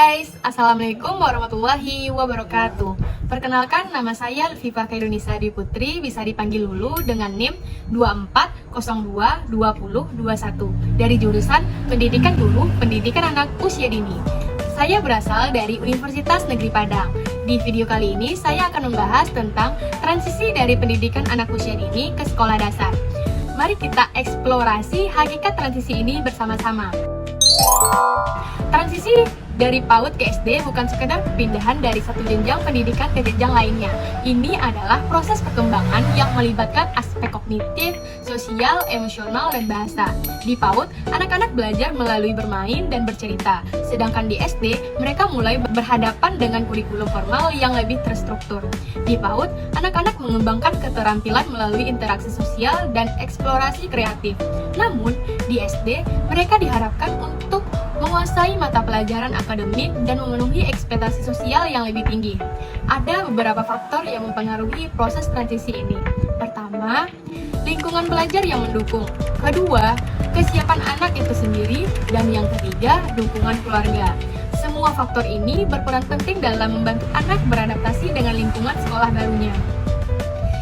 guys, Assalamualaikum warahmatullahi wabarakatuh. Perkenalkan, nama saya Lutfifah Khairunisa Dwi Putri, bisa dipanggil Lulu dengan NIM 24022021 dari jurusan Pendidikan Guru, Pendidikan Anak Usia Dini. Saya berasal dari Universitas Negeri Padang. Di video kali ini, saya akan membahas tentang transisi dari pendidikan anak usia dini ke sekolah dasar. Mari kita eksplorasi hakikat transisi ini bersama-sama. Transisi dari PAUD ke SD bukan sekedar perpindahan dari satu jenjang pendidikan ke jenjang lainnya. Ini adalah proses perkembangan yang melibatkan aspek kognitif, sosial, emosional, dan bahasa. Di PAUD, anak-anak belajar melalui bermain dan bercerita. Sedangkan di SD, mereka mulai berhadapan dengan kurikulum formal yang lebih terstruktur. Di PAUD, anak-anak mengembangkan keterampilan melalui interaksi sosial dan eksplorasi kreatif. Namun, di SD, mereka diharapkan untuk menguasai mata pelajaran akademik dan memenuhi ekspektasi sosial yang lebih tinggi. Ada beberapa faktor yang mempengaruhi proses transisi ini. Pertama, lingkungan belajar yang mendukung. Kedua, kesiapan anak itu sendiri. Dan yang ketiga, dukungan keluarga. Semua faktor ini berperan penting dalam membantu anak beradaptasi dengan lingkungan sekolah barunya.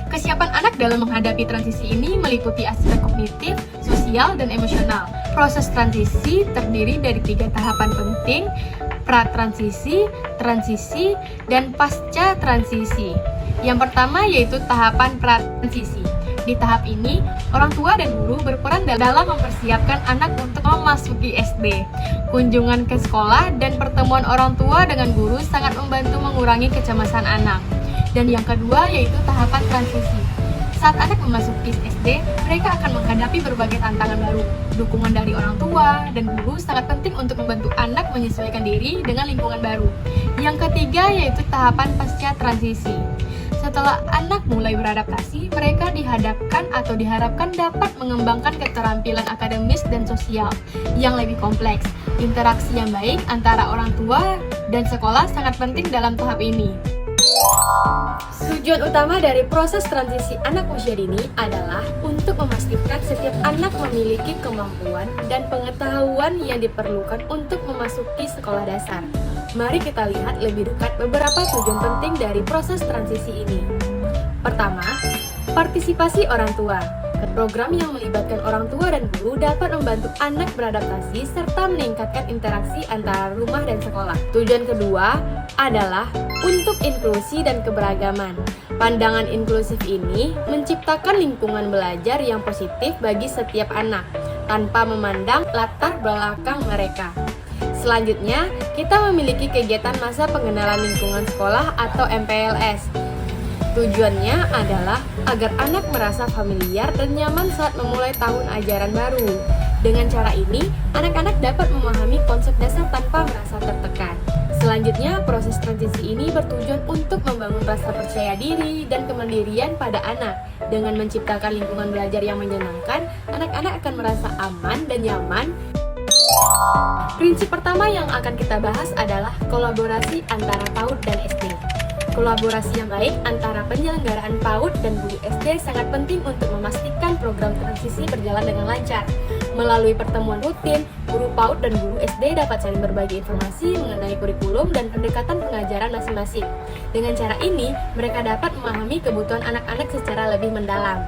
Kesiapan anak dalam menghadapi transisi ini meliputi aspek kognitif, sosial, dan emosional. Proses transisi terdiri dari 3 tahapan penting: pra-transisi, transisi, dan pasca-transisi. Yang pertama yaitu tahapan pra-transisi. Di tahap ini, orang tua dan guru berperan dalam mempersiapkan anak untuk memasuki SD. Kunjungan ke sekolah dan pertemuan orang tua dengan guru sangat membantu mengurangi kecemasan anak. Dan yang kedua yaitu tahapan transisi. Saat anak memasuki SD, mereka akan menghadapi berbagai tantangan baru. Dukungan dari orang tua dan guru sangat penting untuk membantu anak menyesuaikan diri dengan lingkungan baru. Yang ketiga yaitu tahapan pasca transisi. Setelah anak mulai beradaptasi, mereka diharapkan dapat mengembangkan keterampilan akademis dan sosial yang lebih kompleks. Interaksi yang baik antara orang tua dan sekolah sangat penting dalam tahap ini. Tujuan utama dari proses transisi anak usia dini adalah untuk memastikan setiap anak memiliki kemampuan dan pengetahuan yang diperlukan untuk memasuki sekolah dasar. Mari kita lihat lebih dekat beberapa tujuan penting dari proses transisi ini. Pertama, partisipasi orang tua. Program yang melibatkan orang tua dan guru dapat membantu anak beradaptasi serta meningkatkan interaksi antara rumah dan sekolah. Tujuan kedua adalah untuk inklusi dan keberagaman. Pandangan inklusif ini menciptakan lingkungan belajar yang positif bagi setiap anak, tanpa memandang latar belakang mereka. Selanjutnya, kita memiliki kegiatan masa pengenalan lingkungan sekolah atau MPLS. Tujuannya adalah agar anak merasa familiar dan nyaman saat memulai tahun ajaran baru. Dengan cara ini, anak-anak dapat memahami konsep dasar tanpa merasa tertekan. Selanjutnya, proses transisi ini bertujuan untuk membangun rasa percaya diri dan kemandirian pada anak. Dengan menciptakan lingkungan belajar yang menyenangkan, anak-anak akan merasa aman dan nyaman. Prinsip pertama yang akan kita bahas adalah kolaborasi antara PAUD dan SD. Kolaborasi yang baik antara penyelenggaraan PAUD dan guru SD sangat penting untuk memastikan program transisi berjalan dengan lancar. Melalui pertemuan rutin, guru PAUD dan guru SD dapat saling berbagi informasi mengenai kurikulum dan pendekatan pengajaran masing-masing. Dengan cara ini, mereka dapat memahami kebutuhan anak-anak secara lebih mendalam.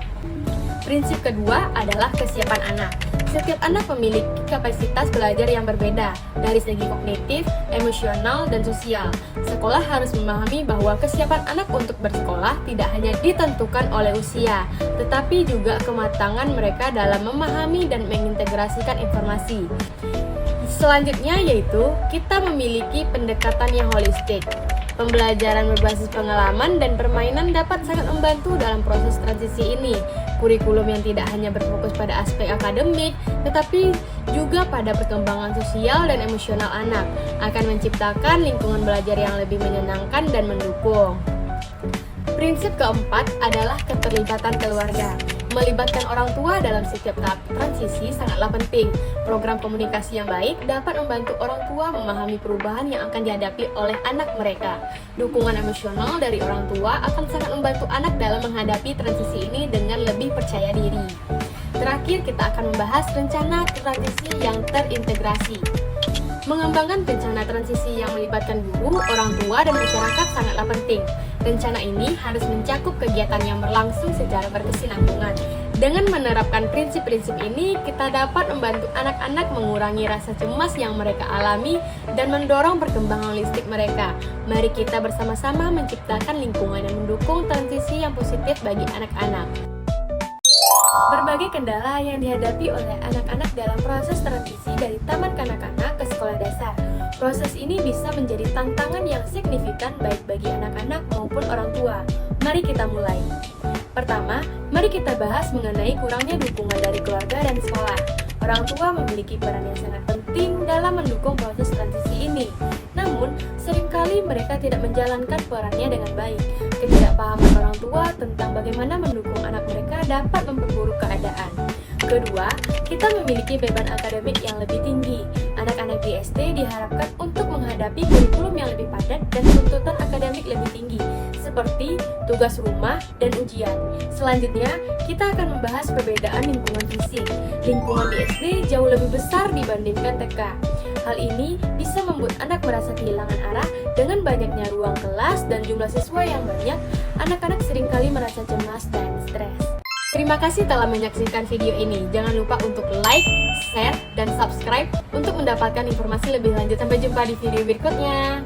Prinsip kedua adalah kesiapan anak. Setiap anak memiliki kapasitas belajar yang berbeda dari segi kognitif, emosional, dan sosial. Sekolah harus memahami bahwa kesiapan anak untuk bersekolah tidak hanya ditentukan oleh usia, tetapi juga kematangan mereka dalam memahami dan mengintegrasikan informasi. Selanjutnya yaitu kita memiliki pendekatan yang holistik. Pembelajaran berbasis pengalaman dan permainan dapat sangat membantu dalam proses transisi ini. Kurikulum yang tidak hanya berfokus pada aspek akademik, tetapi juga pada perkembangan sosial dan emosional anak, akan menciptakan lingkungan belajar yang lebih menyenangkan dan mendukung. Prinsip keempat adalah keterlibatan keluarga. Melibatkan orang tua dalam setiap tahap transisi sangatlah penting. Program komunikasi yang baik dapat membantu orang tua memahami perubahan yang akan dihadapi oleh anak mereka. Dukungan emosional dari orang tua akan sangat membantu anak dalam menghadapi transisi ini dengan lebih percaya diri. Terakhir, kita akan membahas rencana transisi yang terintegrasi. Mengembangkan rencana transisi yang melibatkan guru, orang tua, dan masyarakat sangatlah penting. Rencana ini harus mencakup kegiatan yang berlangsung secara berkesinambungan. Dengan menerapkan prinsip-prinsip ini, kita dapat membantu anak-anak mengurangi rasa cemas yang mereka alami dan mendorong perkembangan holistik mereka. Mari kita bersama-sama menciptakan lingkungan yang mendukung transisi yang positif bagi anak-anak. Berbagai kendala yang dihadapi oleh anak-anak dalam proses transisi dari taman kanak-kanak ke sekolah dasar. Proses ini bisa menjadi tantangan yang signifikan baik bagi anak-anak maupun orang tua. Mari kita mulai. Pertama, mari kita bahas mengenai kurangnya dukungan dari keluarga dan sekolah. Orang tua memiliki peran yang sangat penting dalam mendukung proses transisi ini. Namun, seringkali mereka tidak menjalankan perannya dengan baik. Ketidakpahaman orang tua tentang bagaimana mendukung anak mereka dapat memperburuk keadaan. Kedua, kita memiliki beban akademik yang lebih tinggi. Anak-anak di SD diharapkan untuk menghadapi kurikulum yang lebih padat dan tuntutan akademik lebih tinggi, seperti tugas rumah dan ujian. Selanjutnya, kita akan membahas perbedaan lingkungan fisik. Lingkungan di SD jauh lebih besar dibandingkan TK. Hal ini bisa membuat anak merasa kehilangan arah. Dengan banyaknya ruang kelas dan jumlah siswa yang banyak, anak-anak seringkali merasa cemas dan stres. Terima kasih telah menyaksikan video ini. Jangan lupa untuk like, share, dan subscribe untuk mendapatkan informasi lebih lanjut. Sampai jumpa di video berikutnya.